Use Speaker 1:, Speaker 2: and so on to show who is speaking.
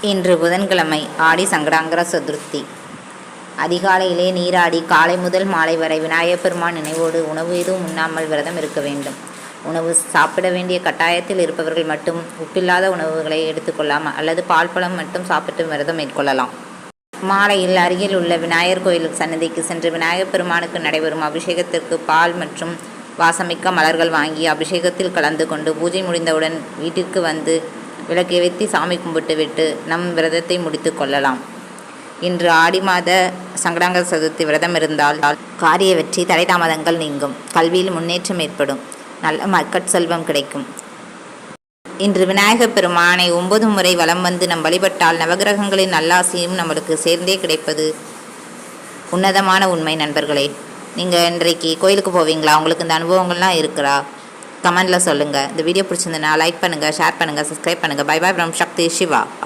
Speaker 1: இன்று புதன்கிழமை ஆடி சங்கடாங்கர சதுர்த்தி. அதிகாலையிலே நீராடி காலை முதல் மாலை வரை விநாயகப் பெருமான் நினைவோடு உணவு எதுவும் உண்ணாமல் விரதம் இருக்க வேண்டும். உணவு சாப்பிட வேண்டிய கட்டாயத்தில் இருப்பவர்கள் மட்டும் உப்பில்லாத உணவுகளை எடுத்துக்கொள்ளலாம் அல்லது பால் பழம் மட்டும் சாப்பிட்டு விரதம் மேற்கொள்ளலாம். மாலையில் அருகில் உள்ள விநாயகர் கோயில் சன்னதிக்கு சென்று விநாயகப் பெருமானுக்கு நடைபெறும் அபிஷேகத்திற்கு பால் மற்றும் வாசமிக்க மலர்கள் வாங்கி அபிஷேகத்தில் கலந்து கொண்டு பூஜை முடிந்தவுடன் வீட்டிற்கு வந்து விளக்கை வைத்து சாமி கும்பிட்டு விட்டு நம் விரதத்தை முடித்து கொள்ளலாம். இன்று ஆடி மாத சங்கடாங்கர சதுர்த்தி விரதம் இருந்தால் காரிய வெற்றி, தடை தாமதங்கள் நீங்கும், கல்வியில் முன்னேற்றம் ஏற்படும், நல்ல மக்கட் செல்வம் கிடைக்கும். இன்று விநாயகப் பெருமானை 9 முறை வலம் வந்து நம் வழிபட்டால் நவகிரகங்களின் நல்லாசியும் நம்மளுக்கு சேர்ந்தே கிடைப்பது உன்னதமான உண்மை. நண்பர்களே, நீங்கள் இன்றைக்கு கோயிலுக்கு போவீங்களா? உங்களுக்கு இந்த அனுபவங்கள்லாம் இருக்கிறா? கமெண்டில் சொல்லுங்கள். இந்த வீடியோ பிடிச்சிருந்ததுன்னா லைக் பண்ணுங்கள், ஷேர் பண்ணுங்கள், சப்ஸ்கிரைப் பண்ணுங்கள். Bye bye from Shakti Siva.